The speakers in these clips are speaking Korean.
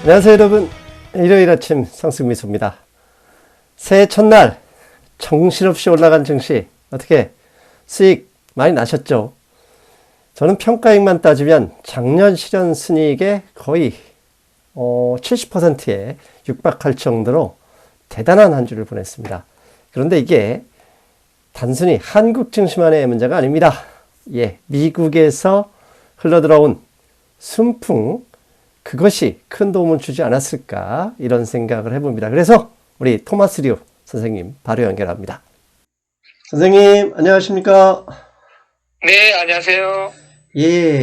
안녕하세요 여러분, 일요일 아침 상승미소입니다. 새해 첫날 정신없이 올라간 증시 어떻게 수익 많이 나셨죠? 저는 평가액만 따지면 작년 실현 순이익의 거의 70%에 육박할 정도로 대단한 한 주를 보냈습니다. 그런데 이게 단순히 한국 증시만의 문제가 아닙니다. 미국에서 흘러들어온 순풍, 그것이 큰 도움을 주지 않았을까 이런 생각을 해봅니다. 그래서 우리 토마스 류 선생님 바로 연결합니다. 선생님 안녕하십니까? 네, 안녕하세요.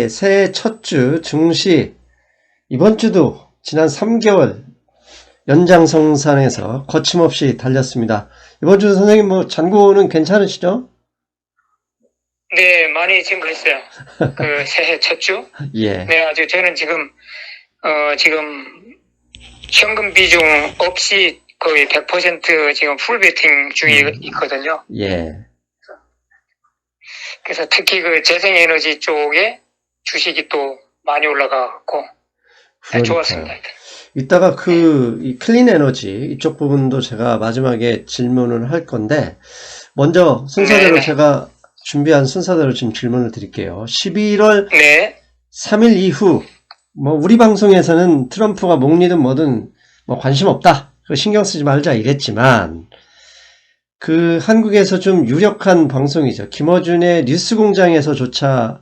새해 첫 주 증시 이번 주도 지난 3개월 연장성산에서 거침없이 달렸습니다. 이번 주 선생님 잔고는 괜찮으시죠? 네, 많이 증가했어요. 그 새해 첫 주. 네, 아주 저는 지금 현금 비중 없이 거의 100% 지금 풀 베팅 중에 있거든요. 그래서 특히 그 재생에너지 쪽에 주식이 또 많이 올라가고 네, 좋았습니다. 이따가 이 클린 에너지 이쪽 부분도 제가 마지막에 질문을 할 건데 먼저 순서대로 제가 준비한 순서대로 지금 질문을 드릴게요. 11월 3일 이후 우리 방송에서는 트럼프가 목리든 뭐든 관심 없다, 신경 쓰지 말자 이랬지만 그 한국에서 좀 유력한 방송이죠. 김어준의 뉴스공장에서조차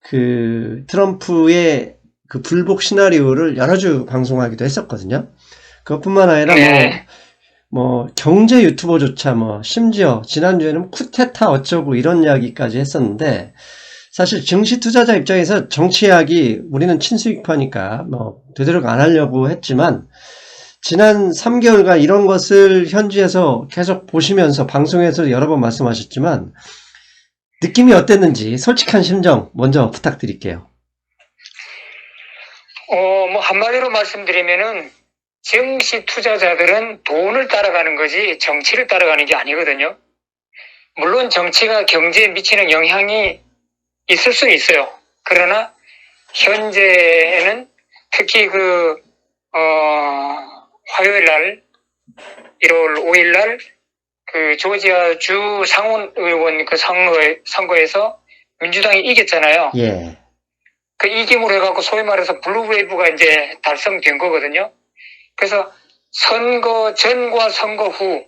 그 트럼프의 그 불복 시나리오를 여러 주 방송하기도 했었거든요. 그것뿐만 아니라 경제 유튜버조차 심지어 지난주에는 쿠데타 어쩌고 이런 이야기까지 했었는데, 사실 증시 투자자 입장에서 정치 이야기 우리는 친수익파니까 되도록 안 하려고 했지만 지난 3개월간 이런 것을 현지에서 계속 보시면서 방송에서 여러 번 말씀하셨지만 느낌이 어땠는지 솔직한 심정 먼저 부탁드릴게요. 한마디로 말씀드리면은 증시 투자자들은 돈을 따라가는 거지 정치를 따라가는 게 아니거든요. 물론 정치가 경제에 미치는 영향이 있을 수는 있어요. 그러나 현재는 특히 화요일 날 1월 5일 날 그 조지아 주 상원 의원 그 선거에서 민주당이 이겼잖아요. 그 이김으로 해갖고 소위 말해서 블루웨이브가 이제 달성된 거거든요. 그래서 선거 전과 선거 후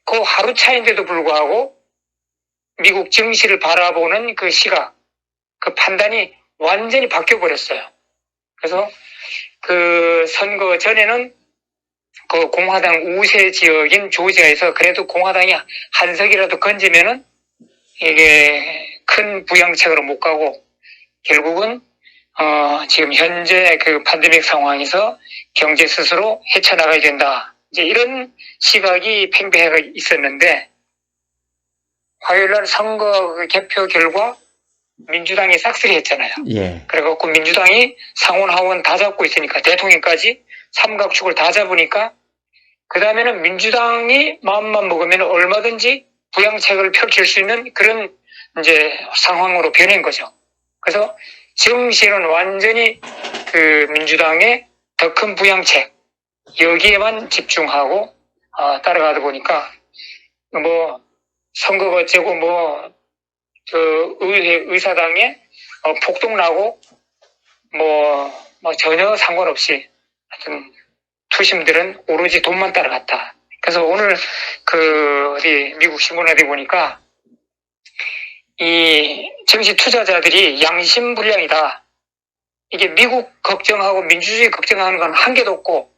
그 하루 차인데도 불구하고 미국 증시를 바라보는 그 시각, 그 판단이 완전히 바뀌어 버렸어요. 그래서 그 선거 전에는 그 공화당 우세 지역인 조지아에서 그래도 공화당이 한 석이라도 건지면은 이게 큰 부양책으로 못 가고 결국은 지금 현재 그 팬데믹 상황에서 경제 스스로 헤쳐나가야 된다, 이제 이런 시각이 팽배해 있었는데 화요일날 선거 그 개표 결과 민주당이 싹쓸이 했잖아요. 그래갖고 민주당이 상원 하원 다 잡고 있으니까 대통령까지 삼각축을 다 잡으니까 그 다음에는 민주당이 마음만 먹으면 얼마든지 부양책을 펼칠 수 있는 그런 이제 상황으로 변한 거죠. 그래서 증시는 완전히 그 민주당의 더 큰 부양책 여기에만 집중하고 따라가다 보니까 선거가 어째고 의사당에 폭동나고 전혀 상관없이 하여튼 투심들은 오로지 돈만 따라갔다. 그래서 오늘 미국 신문 어디 보니까 이 증시 투자자들이 양심불량이다. 이게 미국 걱정하고 민주주의 걱정하는 건 한 개도 없고,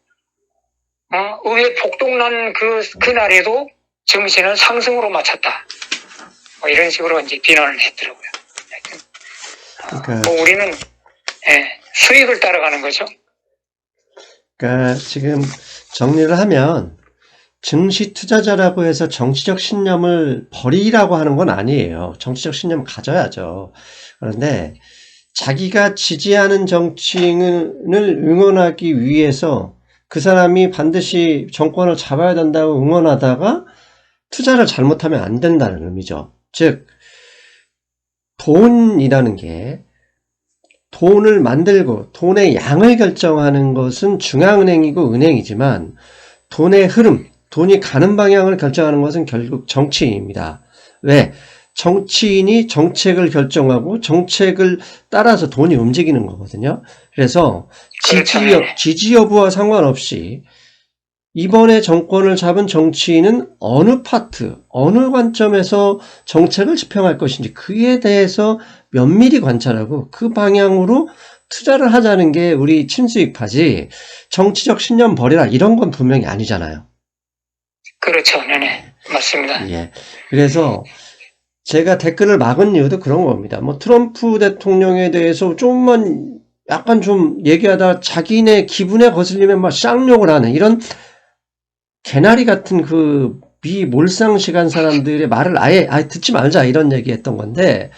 의회 폭동난 그날에도 증시는 상승으로 마쳤다. 이런 식으로 이제 비난을 했더라고요. 우리는 수익을 따라가는 거죠. 그러니까 지금 정리를 하면 증시 투자자라고 해서 정치적 신념을 버리라고 하는 건 아니에요. 정치적 신념을 가져야죠. 그런데 자기가 지지하는 정치인을 응원하기 위해서 그 사람이 반드시 정권을 잡아야 된다고 응원하다가 투자를 잘못하면 안 된다는 의미죠. 즉 돈이라는 게 돈을 만들고 돈의 양을 결정하는 것은 중앙은행이고 은행이지만 돈의 흐름, 돈이 가는 방향을 결정하는 것은 결국 정치인입니다. 왜? 정치인이 정책을 결정하고 정책을 따라서 돈이 움직이는 거거든요. 그래서 지지 여부와 상관없이 이번에 정권을 잡은 정치인은 어느 파트, 어느 관점에서 정책을 집행할 것인지 그에 대해서 면밀히 관찰하고 그 방향으로 투자를 하자는 게 우리 친수익파지 정치적 신념 버리라 이런 건 분명히 아니잖아요. 그렇죠. 네네. 맞습니다. 예. 그래서 제가 댓글을 막은 이유도 그런 겁니다. 뭐 트럼프 대통령에 대해서 좀만 약간 좀 얘기하다 자기네 기분에 거슬리면 막 쌍욕을 하는 이런 개나리 같은 그 비몰상식한 사람들의 말을 아예 듣지 말자 이런 얘기했던 건데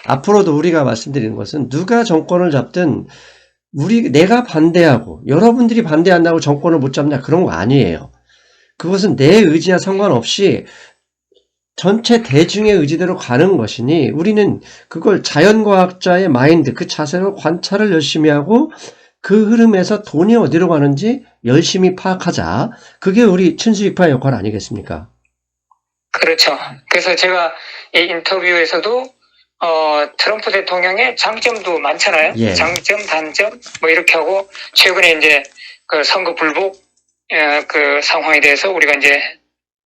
앞으로도 우리가 말씀드리는 것은 누가 정권을 잡든 내가 반대하고 여러분들이 반대한다고 정권을 못 잡냐 그런 거 아니에요. 그것은 내 의지와 상관없이 전체 대중의 의지대로 가는 것이니 우리는 그걸 자연과학자의 마인드, 그 자세로 관찰을 열심히 하고 그 흐름에서 돈이 어디로 가는지 열심히 파악하자. 그게 우리 친수익파의 역할 아니겠습니까? 그렇죠. 그래서 제가 이 인터뷰에서도 트럼프 대통령의 장점도 많잖아요. 예. 장점, 단점 뭐 이렇게 하고 최근에 이제 그 선거 불복 그 상황에 대해서 우리가 이제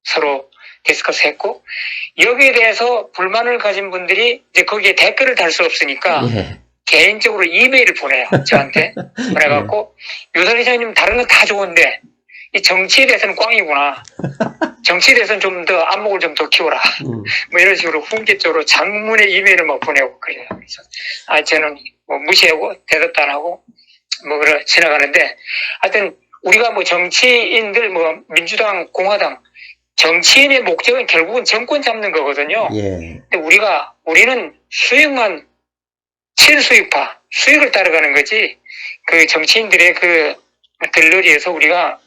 서로 디스커스 했고 여기에 대해서 불만을 가진 분들이 이제 거기에 댓글을 달 수 없으니까 예. 개인적으로 이메일을 보내요. 저한테. 그래갖고 유선 이사님 다른 건 다 좋은데 이 정치에 대해서는 꽝이구나. 정치에 대해서는 좀 더 안목을 좀 더 키워라. 뭐 이런 식으로 훈계적으로 장문의 이메일을 막 보내고 그래요. 그래서 저는 뭐 무시하고 대답도 안 하고 뭐 그래 지나가는데 하여튼 우리가 뭐 정치인들 뭐 민주당, 공화당 정치인의 목적은 결국은 정권 잡는 거거든요. 예. 근데 우리는 수익만 실수익파, 수익을 따라가는 거지, 그 정치인들의 그 들러리에서 우리가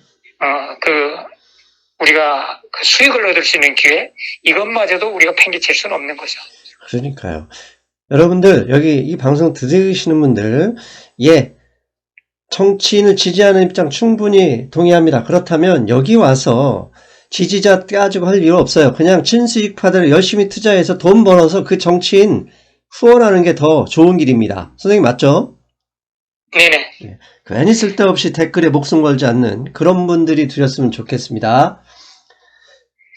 그 수익을 얻을 수 있는 기회, 이것마저도 우리가 팽개칠 수는 없는 거죠. 그러니까요. 여러분들, 여기 이 방송 들으시는 분들, 예, 정치인을 지지하는 입장 충분히 동의합니다. 그렇다면 여기 와서 지지자 가지고 할 이유 없어요. 그냥 친수익파들 열심히 투자해서 돈 벌어서 그 정치인 후원하는 게 더 좋은 길입니다. 선생님 맞죠? 네네. 예, 괜히 쓸데없이 댓글에 목숨 걸지 않는 그런 분들이 되셨으면 좋겠습니다.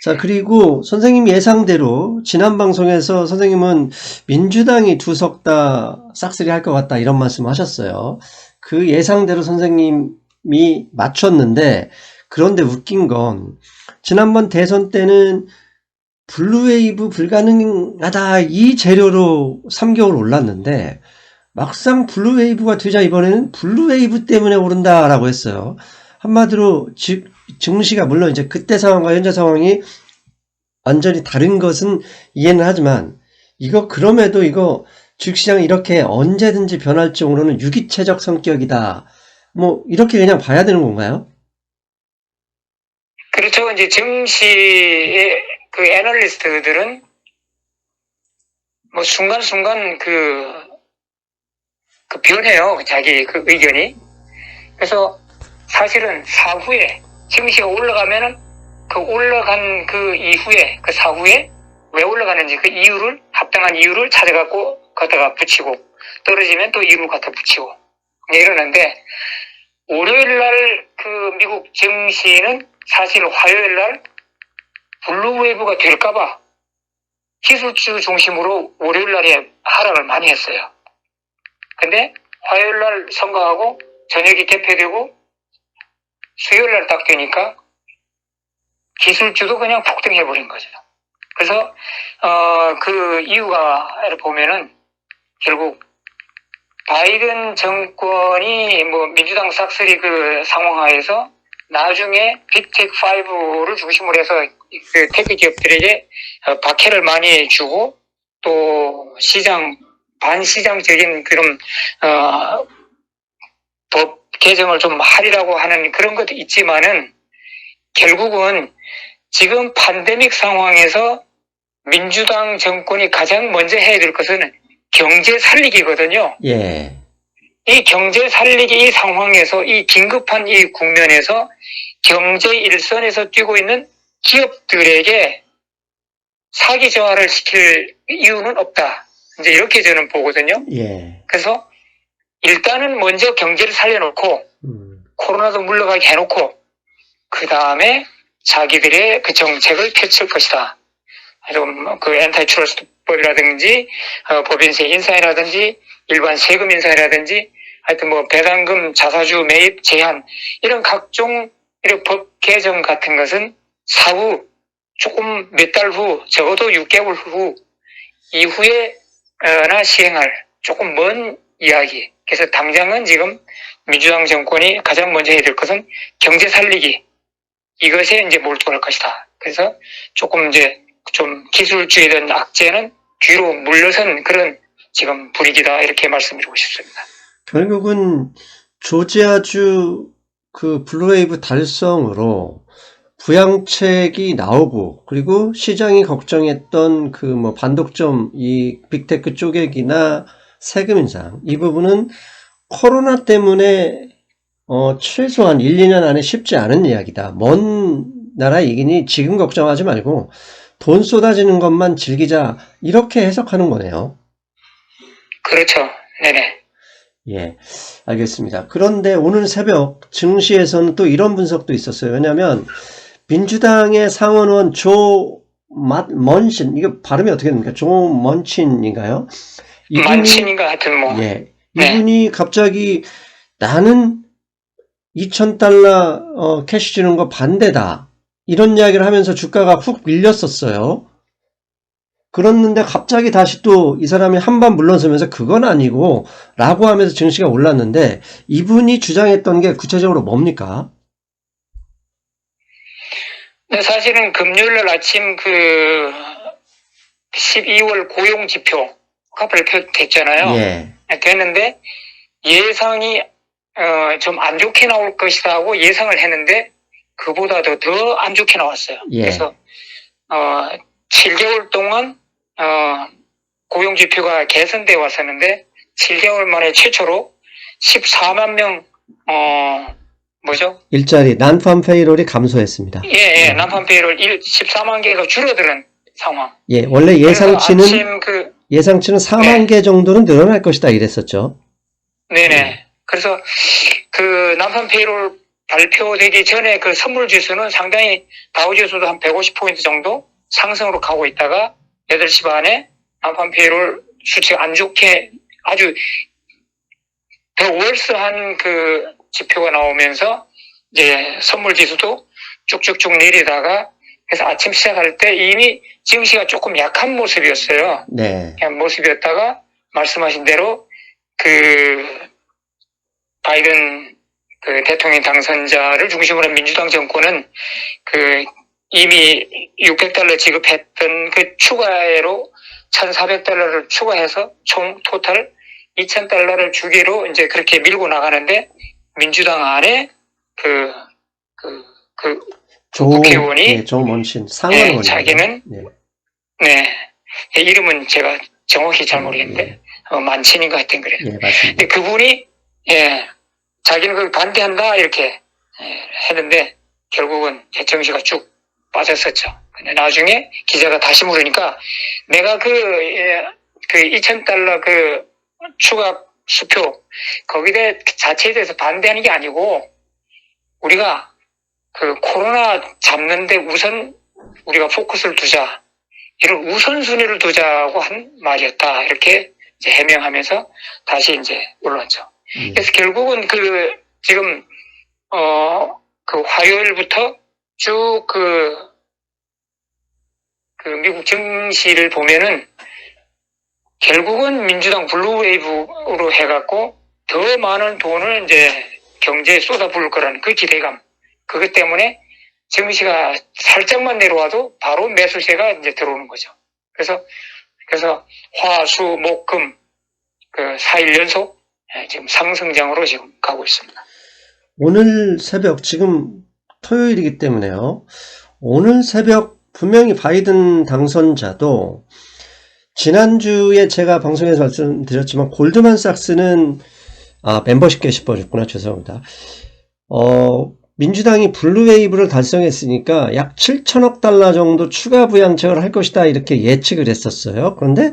자, 그리고 선생님 예상대로 지난 방송에서 선생님은 민주당이 두 석 다 싹쓸이 할 것 같다 이런 말씀 하셨어요. 그 예상대로 선생님이 맞췄는데 그런데 웃긴 건 지난번 대선 때는 블루웨이브 불가능하다 이 재료로 3개월 올랐는데 막상 블루웨이브가 되자 이번에는 블루웨이브 때문에 오른다라고 했어요. 한마디로 증시가 물론 이제 그때 상황과 현재 상황이 완전히 다른 것은 이해는 하지만 그럼에도 이거 주식시장이 이렇게 언제든지 변할 정도로는 유기체적 성격이다. 뭐 이렇게 그냥 봐야 되는 건가요? 그렇죠. 이제 증시의 그 애널리스트들은 뭐 순간순간 그 변해요. 자기 그 의견이. 그래서 사실은 사후에 증시가 올라가면은 그 올라간 그 이후에 그 사후에 왜 올라가는지 그 이유를 합당한 이유를 찾아갖고 갖다가 붙이고 떨어지면 또 이유를 갖다 붙이고 이러는데 월요일날 그 미국 증시는 사실 화요일날 블루웨이브가 될까봐 기술주 중심으로 월요일날에 하락을 많이 했어요. 근데 화요일날 선거하고 저녁이 개폐되고 수요일날 딱 되니까 기술주도 그냥 폭등해버린 거죠. 그래서 그 이유가 보면은 결국 바이든 정권이 뭐 민주당 싹쓸이 그 상황하에서 나중에 빅테크5를 중심으로 해서 그 테크 기업들에게 박해를 많이 주고 또 반시장적인 그런 법 개정을 좀 하리라고 하는 그런 것도 있지만은 결국은 지금 팬데믹 상황에서 민주당 정권이 가장 먼저 해야 될 것은 경제 살리기거든요. 예. 이 경제 살리기 이 상황에서 이 긴급한 이 국면에서 경제 일선에서 뛰고 있는 기업들에게 사기 저하를 시킬 이유는 없다. 이제 이렇게 저는 보거든요. 예. 그래서 일단은 먼저 경제를 살려놓고 코로나도 물러가게 해놓고 그 다음에 자기들의 그 정책을 펼칠 것이다. 좀 그 엔타이트러스트법이라든지 법인세 인상이라든지 일반 세금 인상이라든지 하여튼 뭐 배당금 자사주 매입 제한 이런 각종 이런 법 개정 같은 것은 사후 조금 몇 달 후 적어도 6개월 후 이후에나 시행할 조금 먼 이야기. 그래서 당장은 지금 민주당 정권이 가장 먼저 해야 될 것은 경제 살리기 이것에 이제 몰두할 것이다. 그래서 조금 이제 좀 기술주의든 악재는 뒤로 물러선 그런 지금 분위기다 이렇게 말씀드리고 싶습니다. 결국은 조지아주 그 블루웨이브 달성으로 부양책이 나오고 그리고 시장이 걱정했던 그 뭐 반독점 이 빅테크 쪼개기나 세금 인상 이 부분은 코로나 때문에 최소한 1, 2년 안에 쉽지 않은 이야기다. 먼 나라 얘기니 지금 걱정하지 말고 돈 쏟아지는 것만 즐기자 이렇게 해석하는 거네요. 그렇죠. 네네. 예, 알겠습니다. 그런데 오늘 새벽 증시에서는 또 이런 분석도 있었어요. 왜냐하면 민주당의 상원의원 먼신, 이거 발음이 어떻게 됩니까? 조 먼친인가요? 만친인가 하여튼 뭐. 예, 이분이 갑자기 나는 2,000달러 캐시 주는 거 반대다. 이런 이야기를 하면서 주가가 훅 밀렸었어요. 그랬는데 갑자기 다시 또 이 사람이 한번 물러서면서 그건 아니고 라고 하면서 증시가 올랐는데 이분이 주장했던 게 구체적으로 뭡니까? 네, 사실은 금요일 아침 그 12월 고용 지표가 발표됐잖아요. 예. 됐는데 예상이 좀 안 좋게 나올 것이다 하고 예상을 했는데 그보다도 더 안 좋게 나왔어요. 예. 그래서 7개월 동안 고용 지표가 개선되어 왔었는데 7개월 만에 최초로 14만 명 일자리 난팜 페이롤이 감소했습니다. 예, 난팜 페이롤 14만 개가 줄어드는 상황. 예, 원래 예상치는 4만 네. 개 정도는 늘어날 것이다 이랬었죠. 네네. 그래서 그 난팜 페이롤 발표되기 전에 그 선물 지수는 상당히 다우 지수도 한 150포인트 정도 상승으로 가고 있다가 8시 반에 난팜 페이롤 수치가 안 좋게 아주 더 월스한 그 지표가 나오면서 이제 선물 지수도 쭉쭉쭉 내리다가 그래서 아침 시작할 때 이미 증시가 조금 약한 모습이었어요. 네. 그냥 모습이었다가 말씀하신 대로 그 바이든 그 대통령 당선자를 중심으로 한 민주당 정권은 그 이미 600달러 지급했던 그 추가로 1,400달러를 추가해서 총 토탈 2,000달러를 주기로 이제 그렇게 밀고 나가는데 민주당 안에 국회의원이 조 먼친 상원의원 자기는 이름은 제가 정확히 잘 모르겠는데 만친인가 하여튼 그래요. 예, 맞습니다. 근데 그분이 자기는 그걸 반대한다 이렇게 했는데 결국은 정시가 쭉 빠졌었죠. 근데 나중에 기자가 다시 물으니까 내가 그 2,000달러 그 추가 수표 거기에 자체에 대해서 반대하는 게 아니고 우리가 그 코로나 잡는데 우선 우리가 포커스를 두자 이런 우선순위를 두자고 한 말이었다 이렇게 이제 해명하면서 다시 이제 올라왔죠. 그래서 결국은 그 지금 그 화요일부터 쭉 그 미국 증시를 보면은 결국은 민주당 블루웨이브로 해갖고 더 많은 돈을 이제 경제에 쏟아부을 거라는 그 기대감. 그것 때문에 증시가 살짝만 내려와도 바로 매수세가 이제 들어오는 거죠. 그래서 화, 수, 목, 금, 그 4일 연속 지금 상승장으로 지금 가고 있습니다. 오늘 새벽, 지금 토요일이기 때문에요. 오늘 새벽 분명히 바이든 당선자도 지난주에 제가 방송에서 말씀드렸지만 골드만삭스는 멤버십 게시판이었구나. 죄송합니다. 민주당이 블루웨이브를 달성했으니까 약 7천억 달러 정도 추가 부양책을 할 것이다. 이렇게 예측을 했었어요. 그런데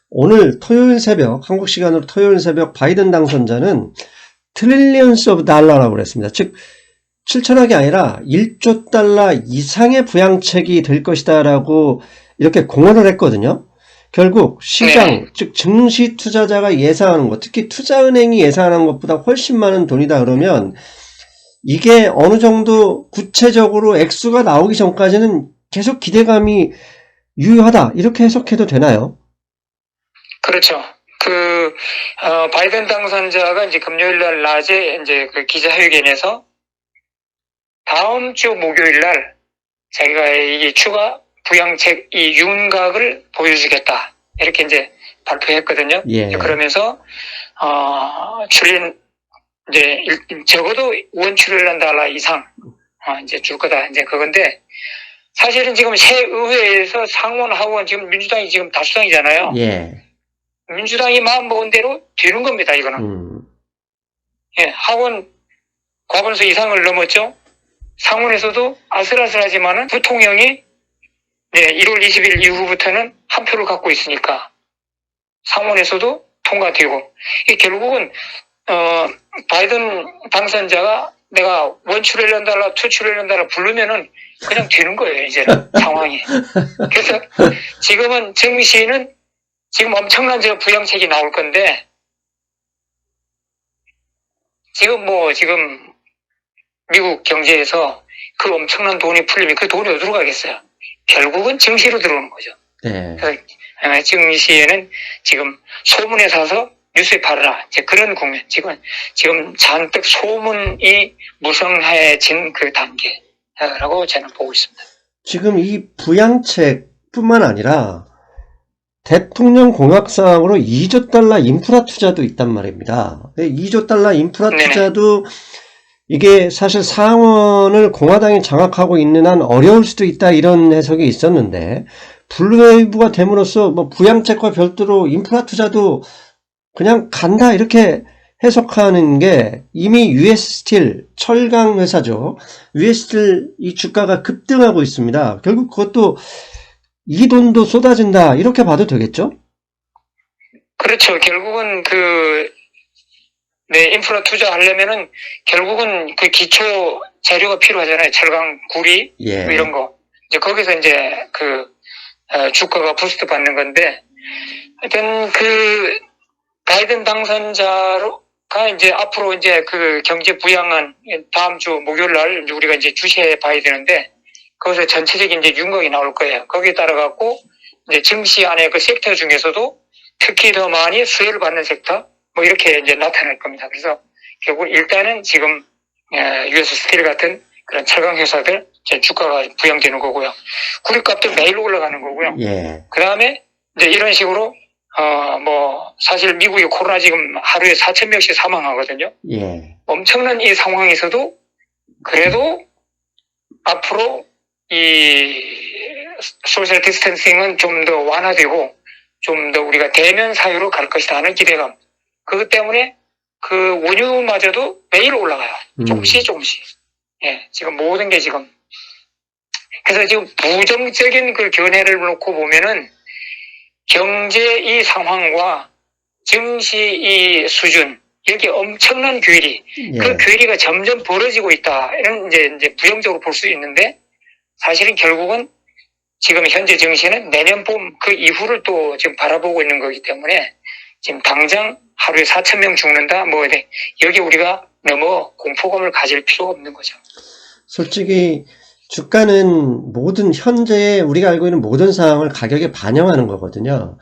오늘 토요일 새벽, 한국 시간으로 토요일 새벽 바이든 당선자는 트릴리언스 오브 달러라고 그랬습니다. 즉, 7천억이 아니라 1조 달러 이상의 부양책이 될 것이다 라고 이렇게 공언을 했거든요. 결국 시장, 즉 증시 투자자가 예상하는 것, 특히 투자은행이 예상하는 것보다 훨씬 많은 돈이다 그러면 이게 어느 정도 구체적으로 액수가 나오기 전까지는 계속 기대감이 유효하다 이렇게 해석해도 되나요? 그렇죠. 바이든 당선자가 이제 금요일 날 낮에 이제 그 기자회견에서 다음 주 목요일 날 자기가 이 추가 부양책 이 윤곽을 보여주겠다 이렇게 이제 발표했거든요. 예. 그러면서 이제 적어도 $1 trillion 이상 이제 줄 거다 이제 그건데 사실은 지금 새 의회에서 상원 하원 지금 민주당이 지금 다수당이잖아요. 예. 민주당이 마음 먹은 대로 되는 겁니다 이거는. 예, 하원 과반수 이상을 넘었죠. 상원에서도 아슬아슬하지만은 부통령이 1월 20일 이후부터는 한 표를 갖고 있으니까 상원에서도 통과되고 결국은 바이든 당선자가 내가 $1 trillion, $2 trillion 부르면은 그냥 되는 거예요 이제는 상황이. 그래서 지금은 증시는 지금 엄청난 부양책이 나올 건데 지금 미국 경제에서 그 엄청난 돈이 풀리면 그 돈이 어디로 가겠어요? 결국은 증시로 들어오는 거죠. 네. 그래서 증시에는 지금 소문에 사서 뉴스에 팔아라. 이제 그런 국면. 지금 잔뜩 소문이 무성해진 그 단계라고 저는 보고 있습니다. 지금 이 부양책뿐만 아니라 대통령 공약사항으로 2조 달러 인프라 투자도 있단 말입니다. 2조 달러 인프라 투자도 이게 사실 상원을 공화당이 장악하고 있는 한 어려울 수도 있다 이런 해석이 있었는데 블루웨이브가 됨으로써 뭐 부양책과 별도로 인프라 투자도 그냥 간다 이렇게 해석하는 게 이미 US 스틸 철강 회사죠. US 스틸 이 주가가 급등하고 있습니다. 결국 그것도 이 돈도 쏟아진다 이렇게 봐도 되겠죠? 그렇죠. 결국은 인프라 투자하려면은 결국은 그 기초 재료가 필요하잖아요. 철강, 구리 뭐 이런 거. 이제 거기서 이제 주가가 부스트 받는 건데 하여튼 바이든 당선자가 이제 앞으로 이제 그 경제 부양안 다음 주 목요일 날 우리가 이제 주시해 봐야 되는데 거기서 전체적인 이제 윤곽이 나올 거예요. 거기에 따라 갖고 이제 증시 안에 그 섹터 중에서도 특히 더 많이 수혜를 받는 섹터 뭐 이렇게 이제 나타날 겁니다. 그래서 결국 일단은 지금 US 스틸 같은 그런 철강 회사들 이제 주가가 부양되는 거고요. 구리값도 매일 올라가는 거고요. 그 다음에 이제 이런 식으로 사실 미국이 코로나 지금 하루에 4,000명씩 사망하거든요. 엄청난 이 상황에서도 그래도 앞으로 이 소셜 디스턴싱은 좀 더 완화되고 좀 더 우리가 대면 사회로 갈 것이다 하는 기대감. 그것 때문에 그 원유마저도 매일 올라가요. 조금씩. 예, 지금 모든 게 지금. 그래서 지금 부정적인 그 견해를 놓고 보면은 경제 이 상황과 증시 이 수준, 여기 엄청난 괴리, 그 괴리가 점점 벌어지고 있다. 이런 이제 부정적으로 볼 수 있는데 사실은 결국은 지금 현재 증시는 내년 봄 그 이후를 또 지금 바라보고 있는 거기 때문에 지금 당장 하루에 4,000명 죽는다. 여기 우리가 너무 공포감을 가질 필요가 없는 거죠. 솔직히 주가는 현재 우리가 알고 있는 모든 상황을 가격에 반영하는 거거든요.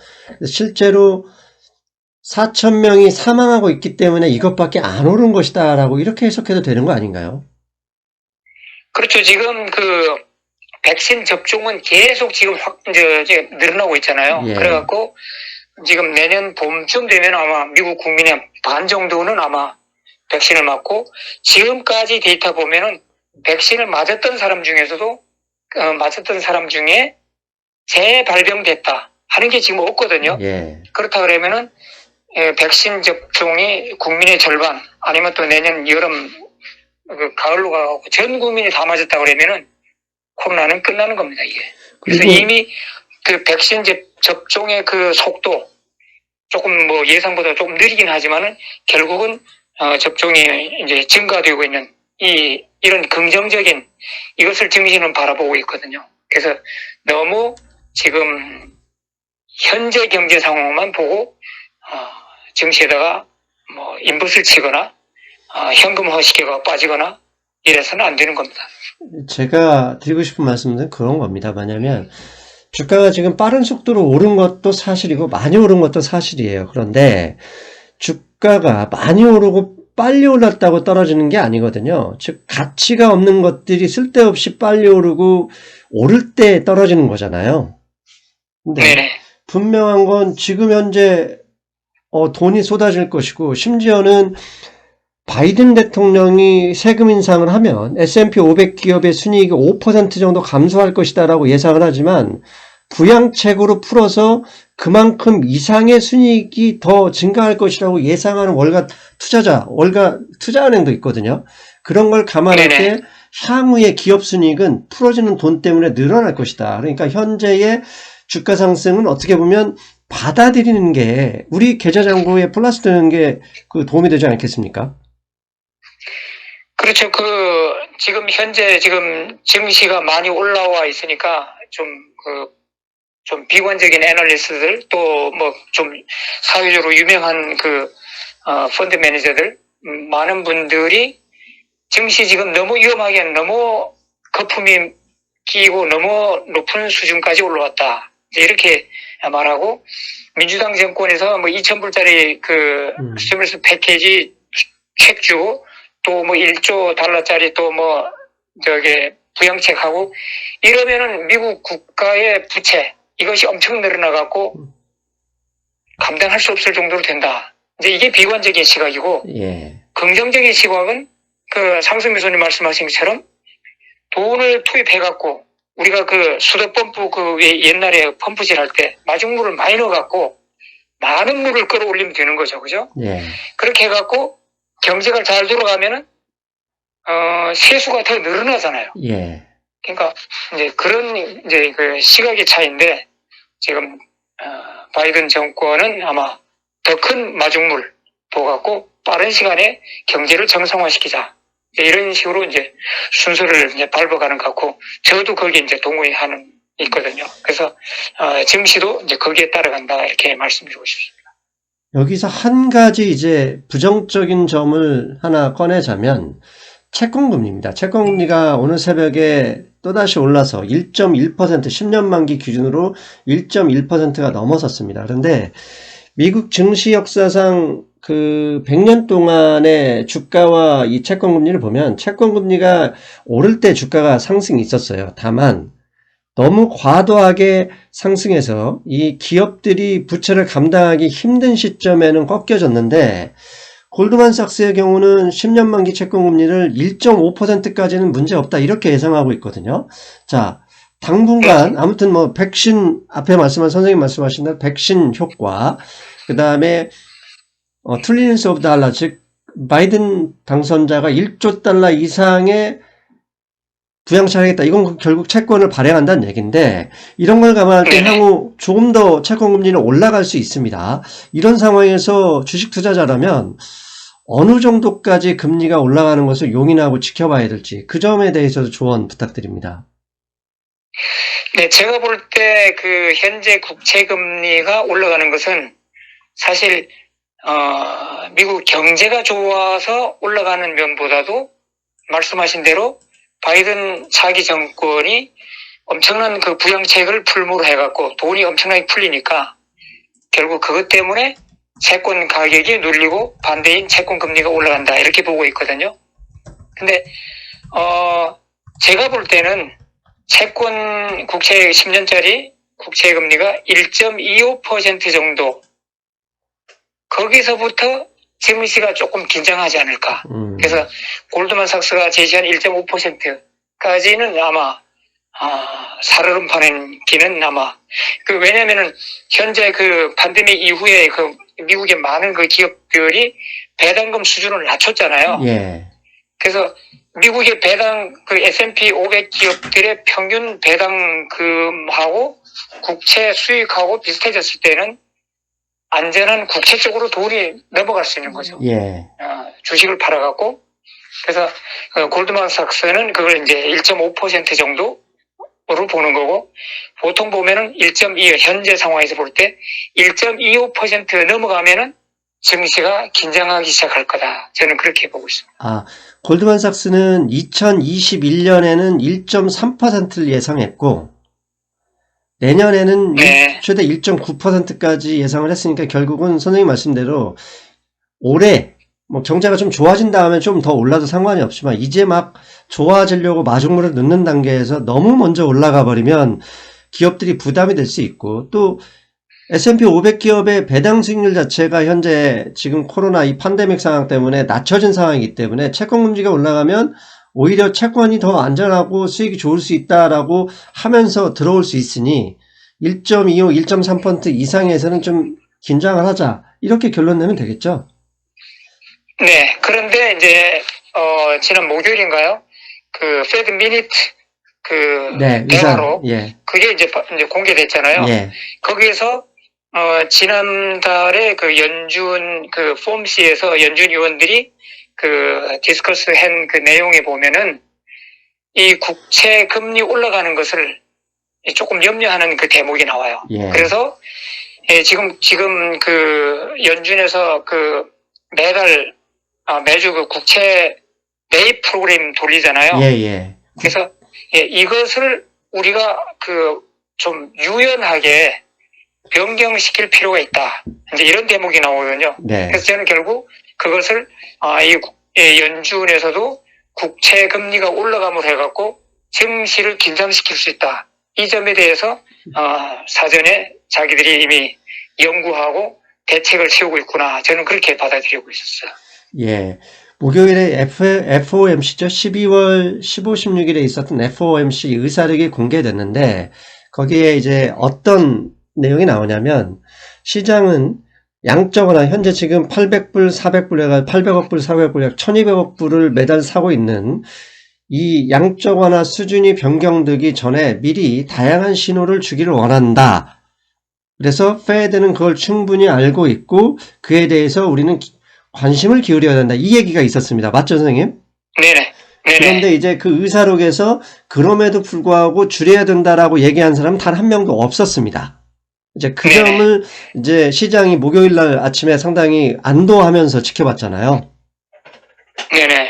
실제로 4,000명이 사망하고 있기 때문에 이것밖에 안 오른 것이다 라고 이렇게 해석해도 되는 거 아닌가요? 그렇죠. 지금 백신 접종은 계속 지금 이제 늘어나고 있잖아요. 그래갖고 지금 내년 봄쯤 되면 아마 미국 국민의 반 정도는 아마 백신을 맞고 지금까지 데이터 보면은 백신을 맞았던 사람 중에서도 맞았던 사람 중에 재발병됐다 하는 게 지금 없거든요. 그렇다 그러면은 백신 접종이 국민의 절반 아니면 또 내년 여름 가을로 가고 전 국민이 다 맞았다 그러면은 코로나는 끝나는 겁니다, 이게. 그래서 이미 그 백신 접종의 그 속도 조금 뭐 예상보다 조금 느리긴 하지만은 결국은 접종이 이제 증가되고 있는 이런 긍정적인 이것을 증시는 바라보고 있거든요. 그래서 너무 지금 현재 경제 상황만 보고 증시에다가 뭐 인풋을 치거나 현금 허시개가 빠지거나 이래서는 안 되는 겁니다. 제가 드리고 싶은 말씀은 그런 겁니다. 뭐냐면 주가가 지금 빠른 속도로 오른 것도 사실이고 많이 오른 것도 사실이에요. 그런데 주가가 많이 오르고 빨리 올랐다고 떨어지는 게 아니거든요. 즉 가치가 없는 것들이 쓸데없이 빨리 오르고 오를 때 떨어지는 거잖아요. 근데 네네. 분명한 건 지금 현재 돈이 쏟아질 것이고 심지어는 바이든 대통령이 세금 인상을 하면 S&P 500 기업의 순이익이 5% 정도 감소할 것이다라고 예상을 하지만 부양책으로 풀어서 그만큼 이상의 순이익이 더 증가할 것이라고 예상하는 월가 투자은행도 있거든요. 그런 걸 감안할 때 향후의 기업 순이익은 풀어지는 돈 때문에 늘어날 것이다. 그러니까 현재의 주가 상승은 어떻게 보면 받아들이는 게 우리 계좌잔고에 플러스 되는 게 그 도움이 되지 않겠습니까? 그렇죠. 지금 현재 지금 증시가 많이 올라와 있으니까 좀 비관적인 애널리스트들 또 뭐 좀 사회적으로 유명한 펀드 매니저들 많은 분들이 증시 지금 너무 위험하게 너무 거품이 끼고 너무 높은 수준까지 올라왔다. 이렇게 말하고 민주당 정권에서 뭐 2,000불짜리 스티뮬러스 패키지 책 주고 또 뭐 1조 달러짜리 또 뭐 부양책하고 이러면은 미국 국가의 부채 이것이 엄청 늘어나갖고 감당할 수 없을 정도로 된다. 이제 이게 비관적인 시각이고 긍정적인 시각은 상승 교수님 말씀하신 것처럼 돈을 투입해갖고 우리가 수도펌프 옛날에 펌프질 할 때 마중물을 많이 넣어갖고 많은 물을 끌어올리면 되는 거죠, 그죠? 그렇게 해갖고 경제가 잘 돌아가면은 세수가 더 늘어나잖아요. 그러니까 이제 그런 시각의 차이인데 지금 바이든 정권은 아마 더 큰 마중물 부어갖고 빠른 시간에 경제를 정상화시키자 이런 식으로 이제 순서를 이제 밟아가는 것 같고 저도 거기에 이제 동의하는 있거든요. 그래서 증시도 이제 거기에 따라간다 이렇게 말씀드리고 싶습니다. 여기서 한 가지 이제 부정적인 점을 하나 꺼내자면 채권금리입니다. 채권금리가 오늘 새벽에 또다시 올라서 1.1% 10년 만기 기준으로 1.1%가 넘어섰습니다. 그런데 미국 증시 역사상 100년 동안의 주가와 이 채권금리를 보면 채권금리가 오를 때 주가가 상승이 있었어요. 다만 너무 과도하게 상승해서 이 기업들이 부채를 감당하기 힘든 시점에는 꺾여졌는데 골드만삭스의 경우는 10년 만기 채권금리를 1.5%까지는 문제없다 이렇게 예상하고 있거든요. 자, 당분간 아무튼 뭐 백신 앞에 선생님 말씀하신 대로 백신 효과 그 다음에 트릴리언스 오브 달러 즉 바이든 당선자가 1조 달러 이상의 부양책하겠다. 이건 결국 채권을 발행한다는 얘기인데 이런 걸 감안할 때 향후 조금 더 채권금리는 올라갈 수 있습니다. 이런 상황에서 주식 투자자라면 어느 정도까지 금리가 올라가는 것을 용인하고 지켜봐야 될지 그 점에 대해서도 조언 부탁드립니다. 네, 제가 볼 때 현재 국채 금리가 올라가는 것은 사실 미국 경제가 좋아서 올라가는 면보다도 말씀하신 대로 바이든 차기 정권이 엄청난 부양책을 풀무로 해갖고 돈이 엄청나게 풀리니까 결국 그것 때문에 채권 가격이 눌리고 반대인 채권 금리가 올라간다 이렇게 보고 있거든요. 근데 제가 볼 때는 채권 국채 10년짜리 국채 금리가 1.25% 정도 거기서부터 증시가 조금 긴장하지 않을까. 그래서 골드만삭스가 제시한 1.5%까지는 아마 살얼음 파는 기는 아마 왜냐면은 현재 팬데믹 이후에 미국의 많은 그 기업들이 배당금 수준을 낮췄잖아요. 예. 그래서 미국의 배당, 그 S&P 500 기업들의 평균 배당금하고 국채 수익하고 비슷해졌을 때는 안전한 국채 쪽으로 돈이 넘어갈 수 있는 거죠. 예. 주식을 팔아갖고. 그래서 골드만삭스는 그걸 이제 1.5% 정도로 보는 거고, 보통 보면은 1.25, 현재 상황에서 볼 때 1.25% 넘어가면은 증시가 긴장하기 시작할 거다. 저는 그렇게 보고 있습니다. 아, 골드만삭스는 2021년에는 1.3%를 예상했고, 내년에는 네. 최대 1.9%까지 예상을 했으니까 결국은 선생님 말씀대로 올해 뭐 경제가 좀 좋아진다 하면 좀 더 올라도 상관이 없지만 이제 막 좋아지려고 마중물을 넣는 단계에서 너무 먼저 올라가 버리면 기업들이 부담이 될 수 있고, 또 S&P 500 기업의 배당 수익률 자체가 현재 지금 코로나 이 팬데믹 상황 때문에 낮춰진 상황이기 때문에 채권 금리가 올라가면 오히려 채권이 더 안전하고 수익이 좋을 수 있다라고 하면서 들어올 수 있으니 1.25, 1.3% 이상에서는 좀 긴장을 하자, 이렇게 결론 내면 되겠죠? 네. 그런데 이제 지난 목요일인가요? 그 페드 미니트 네, 대화로 예, 그게 이제 공개됐잖아요. 예, 거기에서 지난달에 그 연준 그 폼시에서 연준 의원들이 그 디스커스 한 그 내용에 보면은 이 국채 금리 올라가는 것을 조금 염려하는 그 대목이 나와요. 예. 그래서 지금 그 연준에서 그 매주 그 국채 매입 프로그램 돌리잖아요. 예, 예. 그래서 이것을 우리가 그 좀 유연하게 변경시킬 필요가 있다. 이제 이런 대목이 나오거든요. 네. 그래서 저는 결국 그것을 연준에서도 국채 금리가 올라감으로 해갖고 증시를 긴장시킬 수 있다. 이 점에 대해서 사전에 자기들이 이미 연구하고 대책을 세우고 있구나. 저는 그렇게 받아들이고 있었어요. 예. 목요일에 FOMC죠. 12월 15, 16일에 있었던 FOMC 의사록이 공개됐는데, 거기에 이제 어떤 내용이 나오냐면, 시장은 양적완화, 현재 지금 800불, 400불 해가 800억 불, 400억 불, 약 1200억 불을 매달 사고 있는 이 양적 완화 수준이 변경되기 전에 미리 다양한 신호를 주기를 원한다. 그래서 페드는 그걸 충분히 알고 있고 그에 대해서 우리는 관심을 기울여야 된다. 이 얘기가 있었습니다. 맞죠, 선생님? 네네. 그런데 이제 그 의사록에서 그럼에도 불구하고 줄여야 된다라고 얘기한 사람은 단 한 명도 없었습니다. 이제 그 점을 이제 시장이 목요일 날 아침에 상당히 안도하면서 지켜봤잖아요. 네네.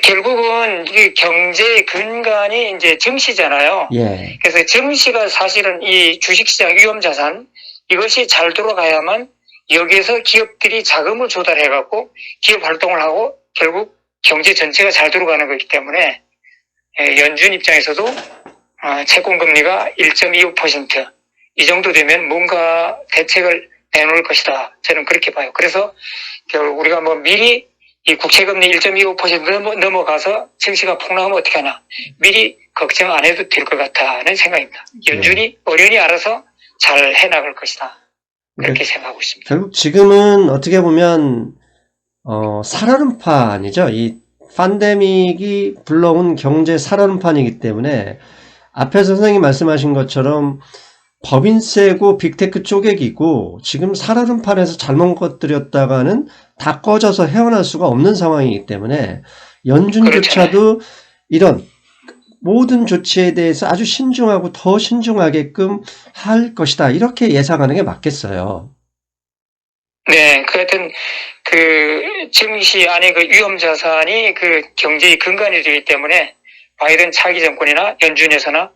결국은 이 경제의 근간이 이제 증시잖아요. 예. 그래서 증시가 사실은 이 주식시장 위험자산 이것이 잘 돌아가야만 여기에서 기업들이 자금을 조달해갖고 기업 활동을 하고 결국 경제 전체가 잘 돌아가는 거기 때문에 연준 입장에서도 채권금리가 1.25% 이 정도 되면 뭔가 대책을 내놓을 것이다. 저는 그렇게 봐요. 그래서 결국 우리가 뭐 미리 이 국채금리 1.25% 넘어가서 증시가 폭락하면 어떻게 하나 미리 걱정 안 해도 될 것 같다는 생각입니다. 연준이 어련히 알아서 잘 해나갈 것이다. 그렇게 생각하고 있습니다. 결국 지금은 어떻게 보면 살얼음판이죠. 이 팬데믹이 불러온 경제 살얼음판이기 때문에 앞에서 선생님 말씀하신 것처럼 법인세고 빅테크 쪼개기고 지금 살얼음판에서 잘못 것들였다가는 다 꺼져서 헤어날 수가 없는 상황이기 때문에 연준조차도 이런 모든 조치에 대해서 아주 신중하고 더 신중하게끔 할 것이다. 이렇게 예상하는 게 맞겠어요. 네, 하여튼 그 증시 안에 그 위험자산이 그 경제의 근간이 되기 때문에 바이든 차기 정권이나 연준에서나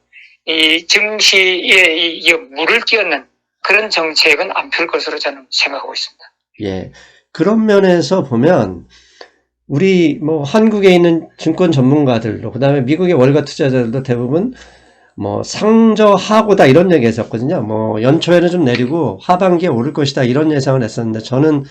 이 증시에 이 물을 끼얹는 그런 정책은 안 펼 것으로 저는 생각하고 있습니다. 예. 그런 면에서 보면 우리 뭐 한국에 있는 증권 전문가들도 그다음에 미국의 월가 투자자들도 대부분 뭐 상저하고다 이런 얘기 했었거든요. 뭐 연초에는 좀 내리고 하반기에 오를 것이다 이런 예상을 했었는데 저는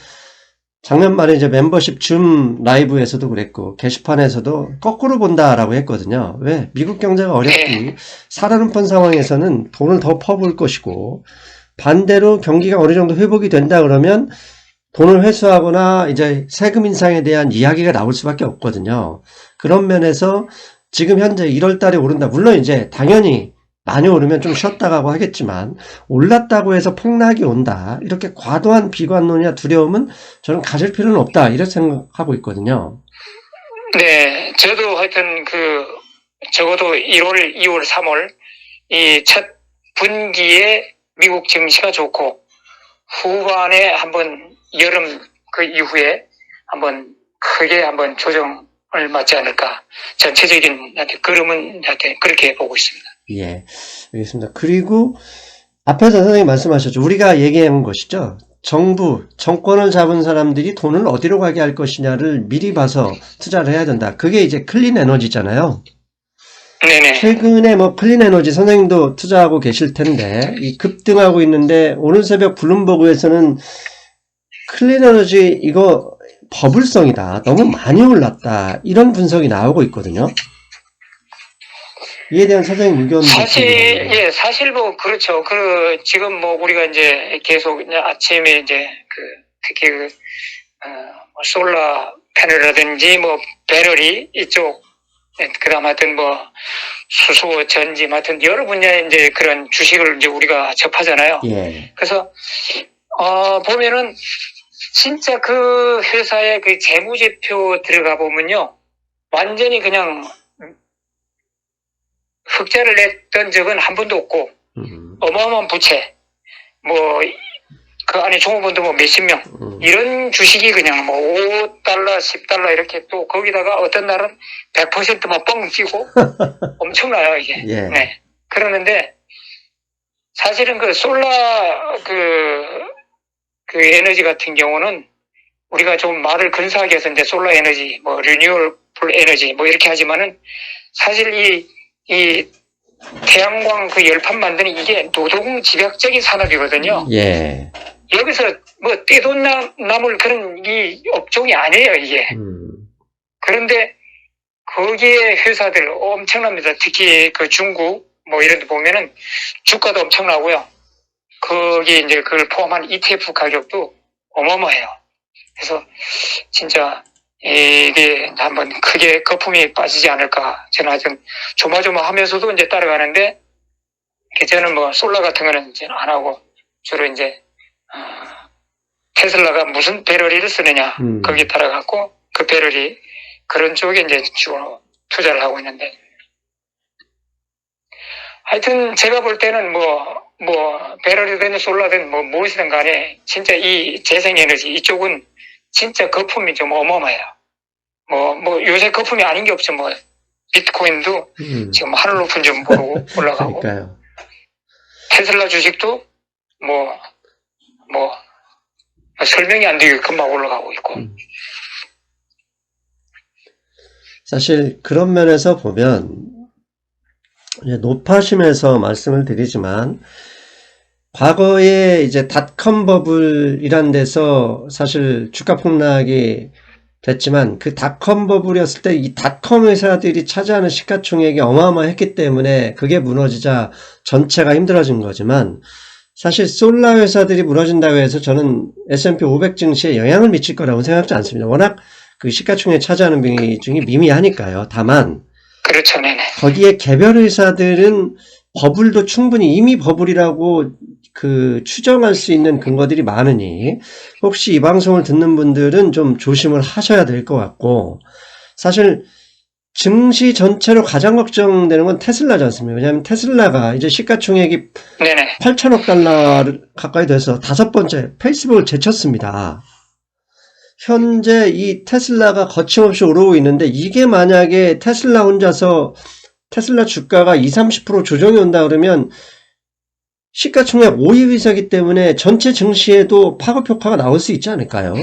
작년 말에 이제 멤버십 줌 라이브에서도 그랬고 게시판에서도 거꾸로 본다라고 했거든요. 왜? 미국 경제가 어렵고 살얼음판 상황에서는 돈을 더 퍼부을 것이고 반대로 경기가 어느 정도 회복이 된다 그러면 돈을 회수하거나 이제 세금 인상에 대한 이야기가 나올 수밖에 없거든요. 그런 면에서 지금 현재 1월 달에 오른다. 물론 이제 당연히 많이 오르면 좀 쉬었다 가고 하겠지만 올랐다고 해서 폭락이 온다. 이렇게 과도한 비관론이나 두려움은 저는 가질 필요는 없다. 이렇게 생각하고 있거든요. 네, 저도 하여튼 적어도 1월, 2월, 3월 이 첫 분기에 미국 증시가 좋고 후반에 한번 여름 그 이후에 한번 크게 한번 조정을 맞지 않을까. 전체적인 그림은 그렇게 보고 있습니다. 예, 알겠습니다. 그리고 앞에서 선생님 말씀하셨죠. 우리가 얘기한 것이죠. 정권을 잡은 사람들이 돈을 어디로 가게 할 것이냐를 미리 봐서 투자를 해야 된다. 그게 이제 클린 에너지잖아요. 네네. 최근에 뭐 클린 에너지 선생님도 투자하고 계실 텐데 이 급등하고 있는데 오늘 새벽 블룸버그에서는 클린 에너지 이거 버블성이다. 너무 많이 올랐다. 이런 분석이 나오고 있거든요. 이에 대한 선생님 의견. 사실 뭐 그렇죠. 지금 뭐 우리가 이제 계속 아침에 이제 특히 솔라 패널이라든지 뭐 배터리 이쪽 그다음 하여튼 뭐 수소 전지 하여튼 여러 분야의 이제 그런 주식을 이제 우리가 접하잖아요. 예. 그래서 보면은 진짜 그 회사의 그 재무제표 들어가 보면요. 완전히 그냥 흑자를 냈던 적은 한 번도 없고, 어마어마한 부채, 뭐, 그 안에 종업원도 뭐 몇십 명, 이런 주식이 그냥 뭐 5달러, 10달러 이렇게 또 거기다가 어떤 날은 100%만 뻥 뛰고 엄청나요, 이게. 예. 네. 그러는데, 사실은 솔라 에너지 같은 경우는 우리가 좀 말을 근사하게 해서 이제 솔라 에너지, 뭐, 리뉴얼블 에너지, 뭐 이렇게 하지만은 사실 이 태양광 열판 만드는 이게 노동 집약적인 산업이거든요. 예. 여기서 뭐 떼돈 남을 그런 이 업종이 아니에요, 이게. 그런데 거기에 회사들 엄청납니다. 특히 중국 뭐 이런 데 보면은 주가도 엄청나고요. 거기 이제 그걸 포함한 ETF 가격도 어마어마해요. 그래서 진짜 이게 한번 크게 거품이 빠지지 않을까. 저는 하여튼 조마조마하면서도 이제 따라가는데, 저는 뭐 솔라 같은 거는 이제 안 하고 주로 이제 테슬라가 무슨 배터리를 쓰느냐 거기에 따라갖고 그 배터리 그런 쪽에 이제 주로 투자를 하고 있는데, 하여튼 제가 볼 때는 뭐 배터리든 솔라든 뭐 무엇이든 간에 진짜 이 재생에너지 이쪽은 진짜 거품이 좀 어마어마해요. 뭐 요새 거품이 아닌 게 없죠. 뭐 비트코인도 지금 하늘 높은 줄 모르고 올라가고. 그러니까요. 테슬라 주식도 뭐 설명이 안 되게끔 막 올라가고 있고. 사실 그런 면에서 보면 이제 높아심에서 말씀을 드리지만 과거에 이제 닷컴 버블이란 데서 사실 주가 폭락이 됐지만 그 닷컴 버블이었을 때 이 닷컴 회사들이 차지하는 시가총액이 어마어마했기 때문에 그게 무너지자 전체가 힘들어진 거지만 사실 솔라 회사들이 무너진다고 해서 저는 S&P 500 증시에 영향을 미칠 거라고 생각하지 않습니다. 워낙 그 시가총액 차지하는 비중이 미미하니까요. 다만 그렇죠, 네네. 거기에 개별 회사들은 버블도 충분히 이미 버블이라고 추정할 수 있는 근거들이 많으니 혹시 이 방송을 듣는 분들은 좀 조심을 하셔야 될 것 같고, 사실 증시 전체로 가장 걱정되는 건 테슬라지 않습니까? 왜냐하면 테슬라가 이제 시가총액이 네네. 8천억 달러 가까이 돼서 5번째 페이스북을 제쳤습니다. 현재 이 테슬라가 거침없이 오르고 있는데 이게 만약에 테슬라 혼자서 테슬라 주가가 20-30% 조정이 온다 그러면 시가총액 5위 위서기 때문에 전체 증시에도 파급 효과가 나올 수 있지 않을까요?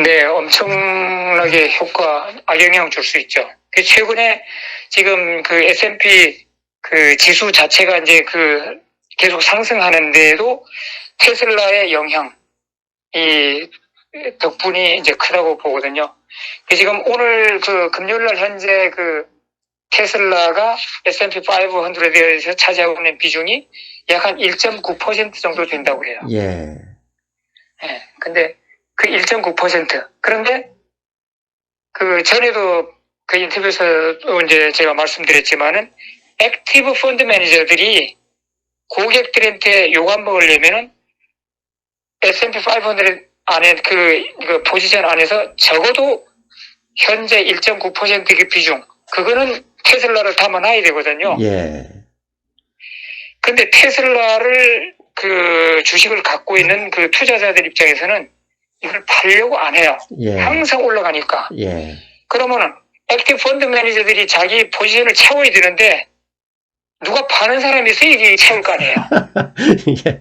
네, 엄청나게 악영향 줄 수 있죠. 최근에 지금 S&P 지수 자체가 이제 계속 상승하는데도 테슬라의 영향, 이 덕분이 이제 크다고 보거든요. 지금 오늘 금요일날 현재 테슬라가 S&P 500에서 차지하고 있는 비중이 약 한 1.9% 정도 된다고 해요. 예. 예. 근데 그 1.9%. 그런데 그 전에도 그 인터뷰에서 이제 제가 말씀드렸지만은 액티브 펀드 매니저들이 고객들한테 요금 먹으려면은 S&P 500 안에 그 포지션 안에서 적어도 현재 1.9%의 비중, 그거는 테슬라를 담아놔야 되거든요. 예. 근데 테슬라를 그 주식을 갖고 있는 그 투자자들 입장에서는 이걸 팔려고 안 해요. 예. 항상 올라가니까. 예. 그러면은 액티브 펀드 매니저들이 자기 포지션을 채워야 되는데 누가 파는 사람이 수익이 채울 거 아니에요. 예.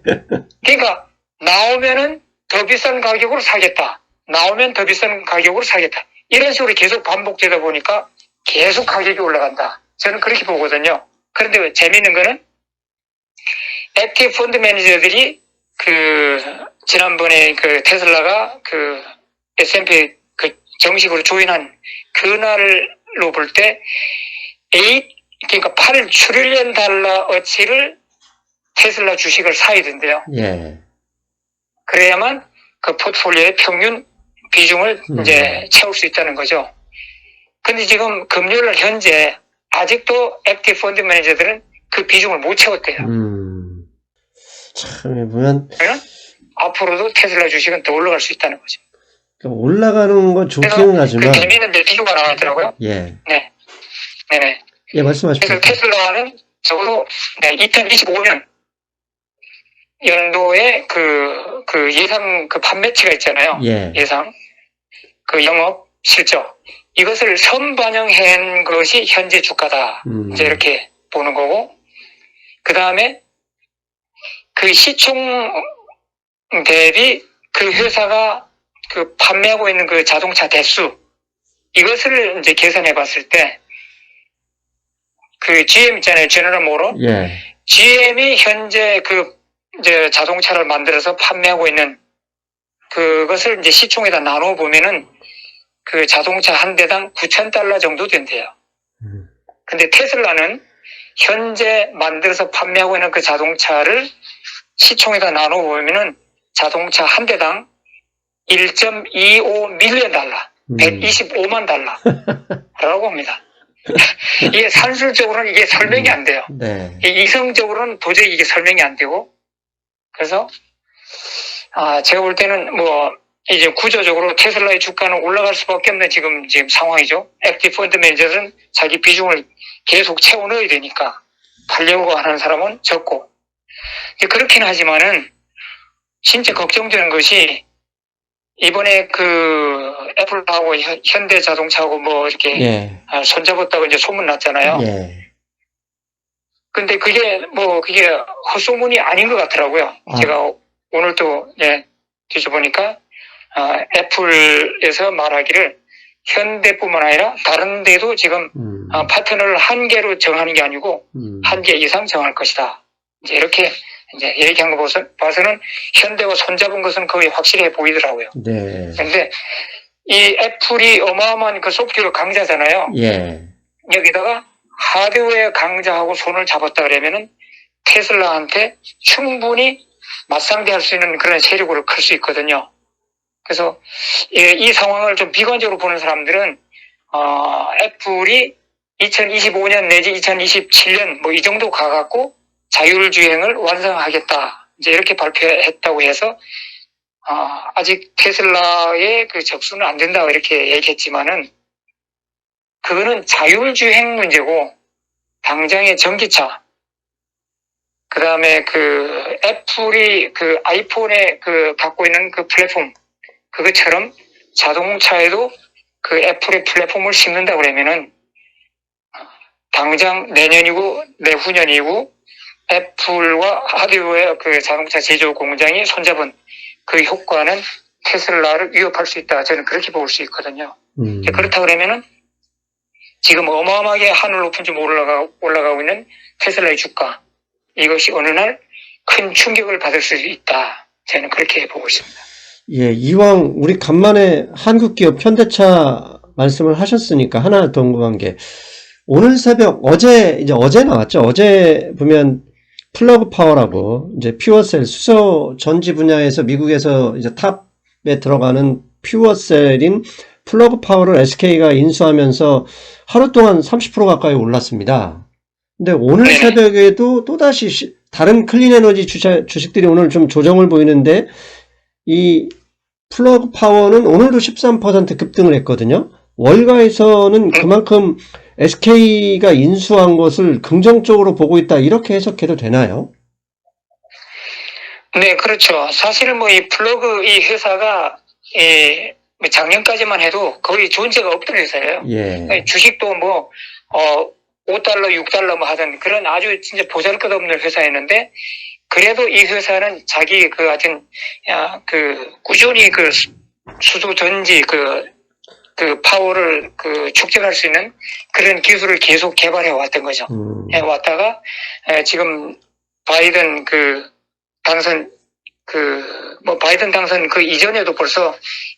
그러니까 나오면은 더 비싼 가격으로 사겠다. 나오면 더 비싼 가격으로 사겠다. 이런 식으로 계속 반복되다 보니까 계속 가격이 올라간다. 저는 그렇게 보거든요. 그런데 재미있는 거는 액티브 펀드 매니저들이 그 지난번에 그 테슬라가 그 S&P 그 정식으로 조인한 그날로 볼 때 그러니까 8트릴리언 달러 어치를 테슬라 주식을 사야 된대요. 예. 그래야만 그 포트폴리오의 평균 비중을 이제 채울 수 있다는 거죠. 근데 지금 금요일 현재 아직도 액티브 펀드 매니저들은 그 비중을 못 채웠대요. 참, 보면. 그러면 앞으로도 테슬라 주식은 더 올라갈 수 있다는 거죠. 올라가는 건 좋기는 하지만. 그 재미있는 비교가 나왔더라고요. 예. 네. 네네. 예, 말씀하십시오. 그래서 테슬라는 적어도 2025년 연도에 그 예상 그 판매치가 있잖아요. 예. 예상. 그 영업 실적. 이것을 선반영한 것이 현재 주가다. 이제 이렇게 보는 거고. 그 다음에 그 시총 대비 그 회사가 그 판매하고 있는 그 자동차 대수. 이것을 이제 계산해 봤을 때 그 GM 있잖아요. 제너럴 모터. 예. GM이 현재 그 이제 자동차를 만들어서 판매하고 있는 그것을 이제 시총에다 나눠 보면은 그 자동차 한 대당 $9,000 정도 된대요. 근데 테슬라는 현재 만들어서 판매하고 있는 그 자동차를 시총에다 나눠 보면은 자동차 한 대당 1.25 밀리언 달러, 125만 달러라고 합니다. 이게 산술적으로는 이게 설명이 안 돼요. 네. 이성적으로는 도저히 이게 설명이 안 되고, 그래서 제가 볼 때는 뭐 이제 구조적으로 테슬라의 주가는 올라갈 수밖에 없는 지금 상황이죠. 액티브 펀드 매니저는 자기 비중을 계속 채워 넣어야 되니까 팔려고 하는 사람은 적고. 그렇긴 하지만은 진짜 걱정되는 것이 이번에 그 애플하고 현대자동차하고 뭐 이렇게 예. 손잡았다고 이제 소문 났잖아요. 예. 근데 그게 헛소문이 아닌 것 같더라고요. 제가 오늘 또 뒤져보니까 애플에서 말하기를 현대뿐만 아니라 다른 데도 지금 파트너를 한 개로 정하는 게 아니고 한 개 이상 정할 것이다. 이제 이렇게 이제 얘기한 거 봐서는 현대와 손잡은 것은 거의 확실해 보이더라고요. 네. 그런데 이 애플이 어마어마한 그 소프트웨어 강자잖아요. 예. 여기다가 하드웨어 강자하고 손을 잡았다 그러면은 테슬라한테 충분히 맞상대할 수 있는 그런 세력으로 클 수 있거든요. 그래서 이 상황을 좀 비관적으로 보는 사람들은 애플이 2025년 내지 2027년 뭐 이 정도 가갖고 자율주행을 완성하겠다. 이제 이렇게 발표했다고 해서 아직 테슬라의 그 접수는 안 된다고 이렇게 얘기했지만은 그거는 자율주행 문제고 당장의 전기차 그 다음에 그 애플이 그 아이폰에 그 갖고 있는 그 플랫폼 그것처럼 자동차에도 그 애플의 플랫폼을 심는다 그러면은 당장 내년이고 내후년이고 애플과 하드웨어 그 자동차 제조 공장이 손잡은 그 효과는 테슬라를 위협할 수 있다. 저는 그렇게 볼 수 있거든요. 그렇다 그러면은 지금 어마어마하게 하늘 높은 줄 올라가고 있는 테슬라의 주가 이것이 어느 날 큰 충격을 받을 수 있다. 저는 그렇게 보고 있습니다. 예, 이왕 우리 간만에 한국 기업 현대차 말씀을 하셨으니까 하나 더 궁금한 게 오늘 새벽 어제 나왔죠. 어제 보면 플러그 파워라고 이제 퓨어셀 수소 전지 분야에서 미국에서 이제 탑에 들어가는 퓨어셀인 플러그 파워를 SK가 인수하면서 하루 동안 30% 가까이 올랐습니다. 근데 오늘 네. 새벽에도 또다시 다른 클린 에너지 주식들이 오늘 좀 조정을 보이는데 이 플러그 파워는 오늘도 13% 급등을 했거든요. 월가에서는 그만큼 SK가 인수한 것을 긍정적으로 보고 있다 이렇게 해석해도 되나요? 네, 그렇죠. 사실은 뭐 이 플러그 이 회사가 뭐 작년까지만 해도 거의 존재가 없던 회사예요. 예. 주식도 뭐 5달러, 6달러 뭐 하던 그런 아주 진짜 보잘것없는 회사였는데 그래도 이 회사는 자기 그 하여튼 그 꾸준히 그 수소 전지 그 파워를 그 축적할 수 있는 그런 기술을 계속 개발해 왔던 거죠. 해 왔다가 지금 바이든 그 당선 뭐 바이든 당선 그 이전에도 벌써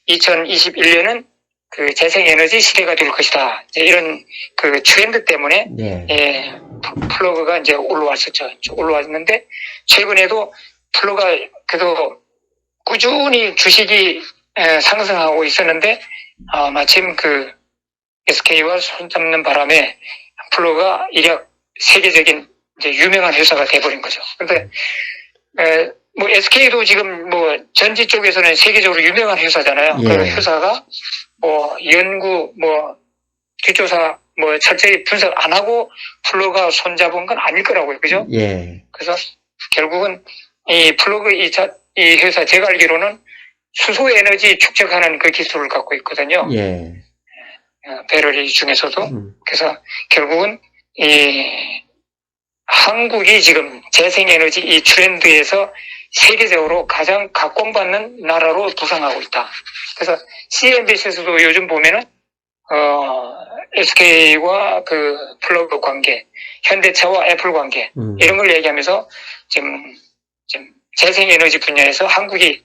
2021년은 그 재생에너지 시대가 될 것이다. 이런 그 트렌드 때문에 네. 플러그가 이제 올라왔었죠. 올라왔는데 최근에도 플러그가 그래도 꾸준히 주식이 상승하고 있었는데 마침 그 SK와 손잡는 바람에 플러그가 일약 세계적인 이제 유명한 회사가 돼버린 거죠. 근데 뭐 SK도 지금 뭐 전지 쪽에서는 세계적으로 유명한 회사잖아요. 예. 그 회사가 뭐 연구 뭐 뒷조사 뭐 철저히 분석 안 하고 플러그가 손잡은 건 아닐 거라고요. 그죠? 예. 그래서 결국은 이 플러그 이 회사 제가 알기로는 수소 에너지 축적하는 그 기술을 갖고 있거든요. 예. 배터리 중에서도. 그래서 결국은 이 한국이 지금 재생에너지 이 트렌드에서 세계적으로 가장 각광받는 나라로 부상하고 있다. 그래서 CNBC에서도 요즘 보면은 SK와 그 플러그 관계, 현대차와 애플 관계 이런 걸 얘기하면서 지금 재생에너지 분야에서 한국이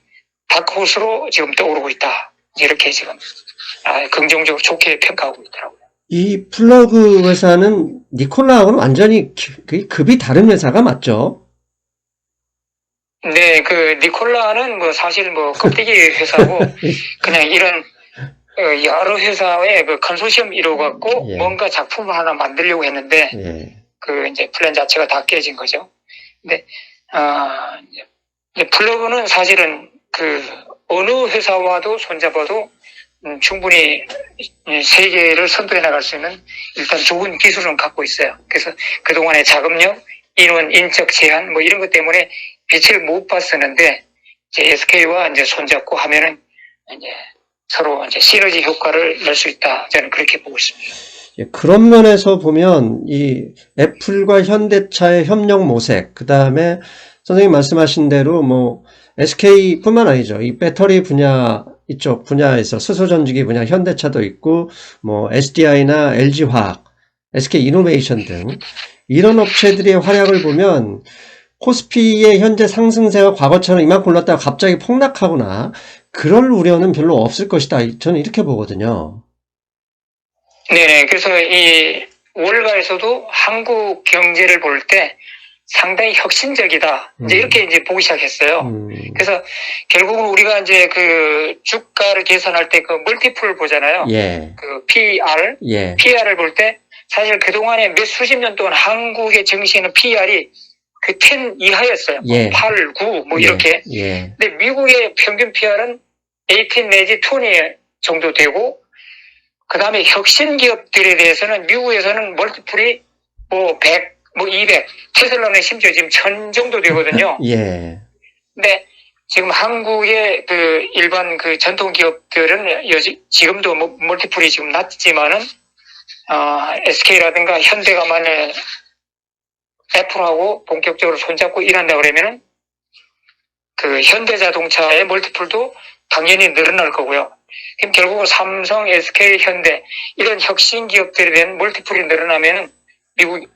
다크호스로 지금 떠오르고 있다. 이렇게 지금 긍정적으로 좋게 평가하고 있더라고요. 이 플러그 회사는 니콜라하고는 완전히 급이 다른 회사가 맞죠? 네, 그 니콜라는 뭐 사실 뭐 껍데기 회사고 그냥 이런 여러 회사의 그 컨소시엄 이루어갖고 예. 뭔가 작품을 하나 만들려고 했는데 예. 그 이제 플랜 자체가 다 깨진 거죠. 근데 이제 플러그는 사실은 그 어느 회사와도 손잡아도 충분히 세계를 선도해 나갈 수 있는 일단 좋은 기술은 갖고 있어요. 그래서 그동안의 자금력, 인원, 인적 제한 뭐 이런 것 때문에 빛을 못 봤었는데 이제 SK와 이제 손잡고 하면은 이제 서로 이제 시너지 효과를 낼 수 있다. 저는 그렇게 보고 있습니다. 예, 그런 면에서 보면 이 애플과 현대차의 협력 모색, 그 다음에 선생님 말씀하신 대로 뭐 SK뿐만 아니죠. 이 배터리 분야 이쪽 분야에서 수소전지기 분야 현대차도 있고 뭐 SDI나 LG화학, SK이노베이션 등 이런 업체들의 활약을 보면 코스피의 현재 상승세가 과거처럼 이만큼 올랐다가 갑자기 폭락하거나 그럴 우려는 별로 없을 것이다. 저는 이렇게 보거든요. 네네. 그래서 이 월가에서도 한국 경제를 볼 때 상당히 혁신적이다. 이제 이렇게 이제 보기 시작했어요. 그래서 결국은 우리가 이제 그 주가를 계산할 때 그 멀티플 보잖아요. 예. 그 PER. 예. PER을 볼 때 사실 그동안에 몇 수십 년 동안 한국의 정시에는 PER이 그 10 이하였어요. 예. 8, 9, 뭐 예. 이렇게. 예. 근데 미국의 평균 PER은 18 내지 20 정도 되고, 그 다음에 혁신 기업들에 대해서는 미국에서는 멀티플이 뭐 100, 뭐 200, 테슬라는 심지어 지금 1000 정도 되거든요. 예. 근데 지금 한국의 그 일반 그 전통 기업들은 지금도 뭐 멀티플이 지금 낮지만은, SK라든가 현대가 만약 애플하고 본격적으로 손잡고 일한다 그러면은 그 현대자동차의 멀티플도 당연히 늘어날 거고요. 그럼 결국은 삼성, SK, 현대 이런 혁신 기업들에 대한 멀티플이 늘어나면은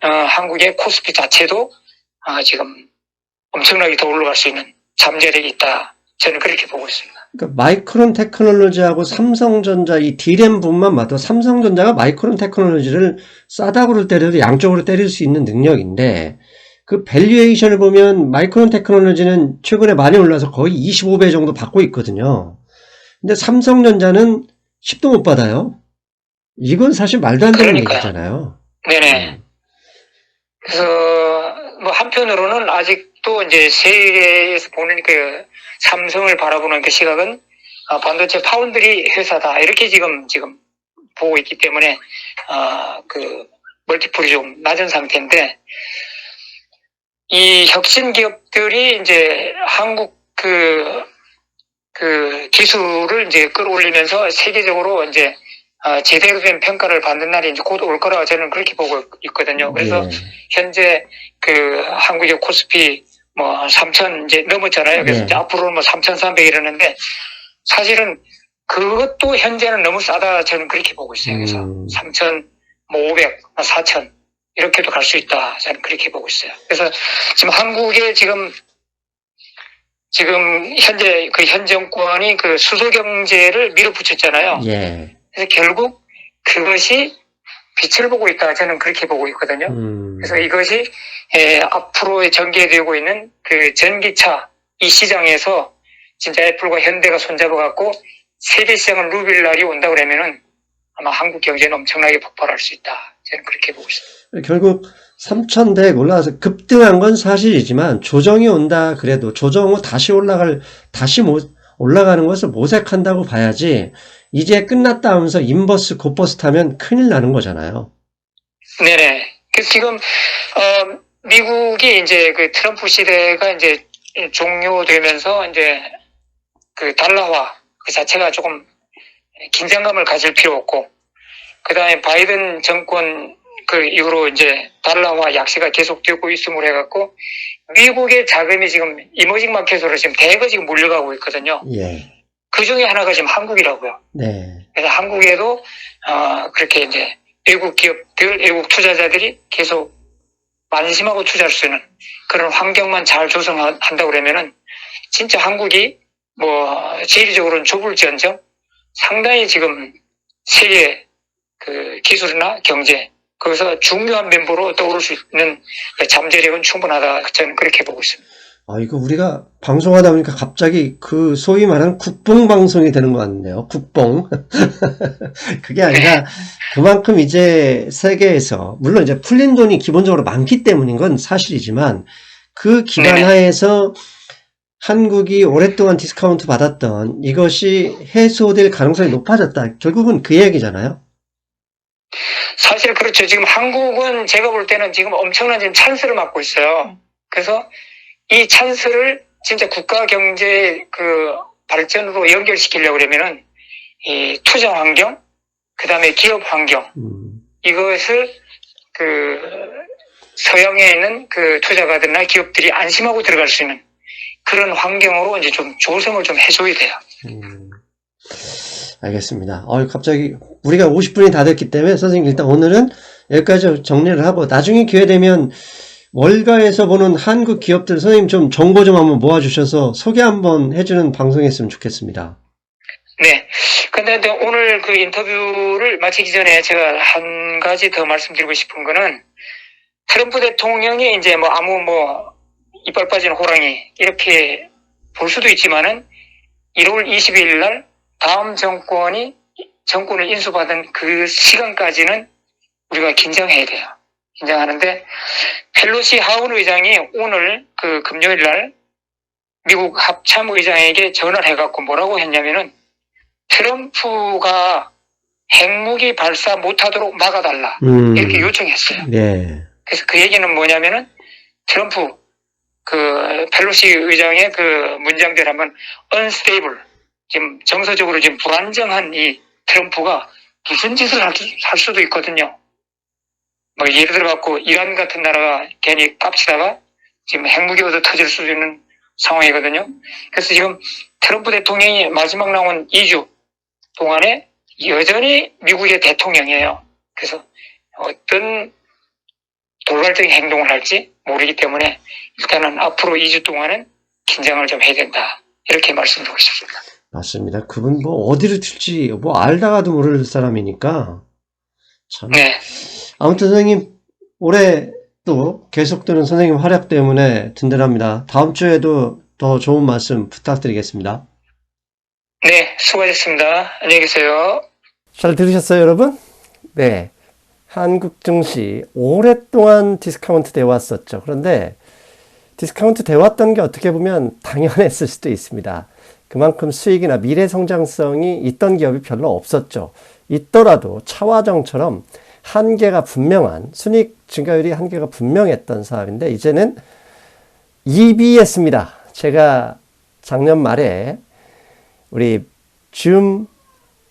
한국의 코스피 자체도 지금 엄청나게 더 올라갈 수 있는 잠재력이 있다. 저는 그렇게 보고 있습니다. 그러니까 마이크론 테크놀로지하고 삼성전자 이 D램 부분만 봐도 삼성전자가 마이크론 테크놀로지를 싸다구를 때려도 양쪽으로 때릴 수 있는 능력인데 그 밸류에이션을 보면 마이크론 테크놀로지는 최근에 많이 올라서 거의 25배 정도 받고 있거든요. 근데 삼성전자는 10도 못 받아요. 이건 사실 말도 안 되는 그러니까요. 얘기잖아요. 네네. 그래서 뭐 한편으로는 아직도 이제 세계에서 보는 그 삼성을 바라보는 그 시각은 반도체 파운드리 회사다 이렇게 지금 보고 있기 때문에 그 멀티플이 좀 낮은 상태인데, 이 혁신 기업들이 이제 한국 그 기술을 이제 끌어올리면서 세계적으로 이제 제대로 된 평가를 받는 날이 이제 곧 올 거라 저는 그렇게 보고 있거든요. 그래서 예. 현재 그 한국의 코스피 뭐 3,000 이제 넘었잖아요. 그래서 예. 이제 앞으로는 뭐 3,300 이러는데, 사실은 그것도 현재는 너무 싸다 저는 그렇게 보고 있어요. 그래서 3,500, 4,000 이렇게도 갈 수 있다 저는 그렇게 보고 있어요. 그래서 지금 한국에 지금 현재 그 현 정권이 그 수소 경제를 밀어붙였잖아요. 예. 그래서 결국 그것이 빛을 보고 있다 저는 그렇게 보고 있거든요. 그래서 이것이 앞으로 전개되고 있는 그 전기차 이 시장에서 진짜 애플과 현대가 손잡아갖고 세계 시장을 누빌 날이 온다 그러면은 아마 한국 경제는 엄청나게 폭발할 수 있다 저는 그렇게 보고 있습니다. 결국 3,100 올라가서 급등한 건 사실이지만 조정이 온다 그래도 조정 후 다시 올라가는 것을 모색한다고 봐야지, 이제 끝났다 하면서 인버스 곧버스 타면 큰일 나는 거잖아요. 네네. 그래서 지금 미국이 이제 그 트럼프 시대가 이제 종료되면서 이제 그 달러화 그 자체가 조금 긴장감을 가질 필요 없고, 그 다음에 바이든 정권 그 이후로 이제 달러화 약세가 계속되고 있음으로 해갖고 미국의 자금이 지금 이머징 마켓으로 지금 대거 지금 몰려가고 있거든요. 예. 그 중에 하나가 지금 한국이라고요. 네. 그래서 한국에도 그렇게 이제 외국 기업들, 외국 투자자들이 계속 안심하고 투자할 수 있는 그런 환경만 잘 조성한다 그러면은 진짜 한국이 뭐 지리적으로는 좁을지언정 상당히 지금 세계 그 기술이나 경제 거기서 중요한 멤버로 떠오를 수 있는 잠재력은 충분하다 저는 그렇게 보고 있습니다. 이거 우리가 방송하다 보니까 갑자기 그 소위 말하는 국뽕 방송이 되는 것 같네요. 국뽕. 그게 아니라 그만큼 이제 세계에서 물론 이제 풀린 돈이 기본적으로 많기 때문인 건 사실이지만, 그 기반 하에서 한국이 오랫동안 디스카운트 받았던 이것이 해소될 가능성이 높아졌다. 결국은 그 얘기잖아요. 사실 그렇죠. 지금 한국은 제가 볼 때는 지금 엄청난 지금 찬스를 맞고 있어요. 그래서 이 찬스를 진짜 국가 경제 그 발전으로 연결시키려고 그러면은 이 투자 환경, 그 다음에 기업 환경, 이것을 그 서양에 있는 그 투자가들이나 기업들이 안심하고 들어갈 수 있는 그런 환경으로 이제 좀 조성을 좀 해줘야 돼요. 알겠습니다. 갑자기 우리가 50분이 다 됐기 때문에 선생님 일단 오늘은 여기까지 정리를 하고, 나중에 기회 되면 월가에서 보는 한국 기업들 선생님 좀 정보 좀 한번 모아주셔서 소개 한번 해주는 방송했으면 좋겠습니다. 네. 근데 오늘 그 인터뷰를 마치기 전에 제가 한 가지 더 말씀드리고 싶은 거는, 트럼프 대통령이 이제 뭐 이빨 빠진 호랑이 이렇게 볼 수도 있지만은 1월 22일 날 다음 정권을 인수받은 그 시간까지는 우리가 긴장해야 돼요. 긴장하는데, 펠로시 하원 의장이 오늘 그 금요일 날 미국 합참 의장에게 전화를 해갖고 뭐라고 했냐면은 트럼프가 핵무기 발사 못하도록 막아달라 이렇게 요청했어요. 네. 그래서 그 얘기는 뭐냐면은 트럼프 그 펠로시 의장의 그 문장들 하면 unstable, 지금 정서적으로 지금 불안정한 이 트럼프가 무슨 짓을 할 수도 있거든요. 뭐 예를 들어 갖고 이란 같은 나라가 괜히 깝치다가 지금 핵무기 얻어 터질 수 있는 상황이거든요. 그래서 지금 트럼프 대통령이 마지막 나온 2주 동안에 여전히 미국의 대통령이에요. 그래서 어떤 돌발적인 행동을 할지 모르기 때문에 일단은 앞으로 2주 동안은 긴장을 좀 해야 된다, 이렇게 말씀드리고 싶습니다. 맞습니다. 그분 뭐 어디를 튈지 뭐 알다가도 모를 사람이니까 참. 네. 아무튼 선생님 올해 또 계속되는 선생님 활약 때문에 든든합니다. 다음 주에도 더 좋은 말씀 부탁드리겠습니다. 네, 수고하셨습니다. 안녕히 계세요. 잘 들으셨어요, 여러분? 네. 한국 증시 오랫동안 디스카운트 되어 왔었죠. 그런데 디스카운트 되어 왔던 게 어떻게 보면 당연했을 수도 있습니다. 그만큼 수익이나 미래 성장성이 있던 기업이 별로 없었죠. 있더라도 차화정처럼 한계가 분명한, 순이익 증가율이 한계가 분명했던 사업인데 이제는 EBS입니다. 제가 작년 말에 우리 줌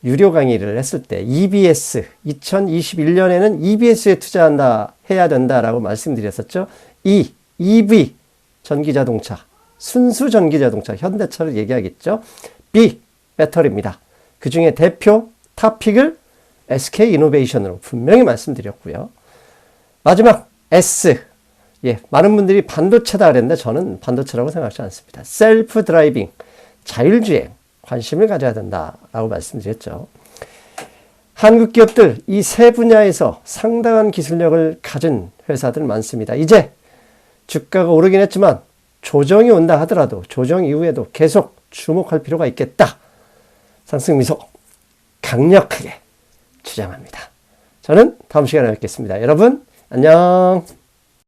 유료 강의를 했을 때 EBS, 2021년에는 EBS에 투자한다, 해야 된다라고 말씀드렸었죠. EV, 전기자동차, 순수 전기자동차, 현대차를 얘기하겠죠. B, 배터리입니다. 그 중에 대표 탑픽을 SK이노베이션으로 분명히 말씀드렸고요. 마지막 S, 많은 분들이 반도체다 그랬는데 저는 반도체라고 생각하지 않습니다. 셀프 드라이빙, 자율주행, 관심을 가져야 된다라고 말씀드렸죠. 한국 기업들 이 세 분야에서 상당한 기술력을 가진 회사들 많습니다. 이제 주가가 오르긴 했지만 조정이 온다 하더라도 조정 이후에도 계속 주목할 필요가 있겠다. 상승미소 강력하게 주장합니다. 저는 다음 시간에 뵙겠습니다. 여러분 안녕.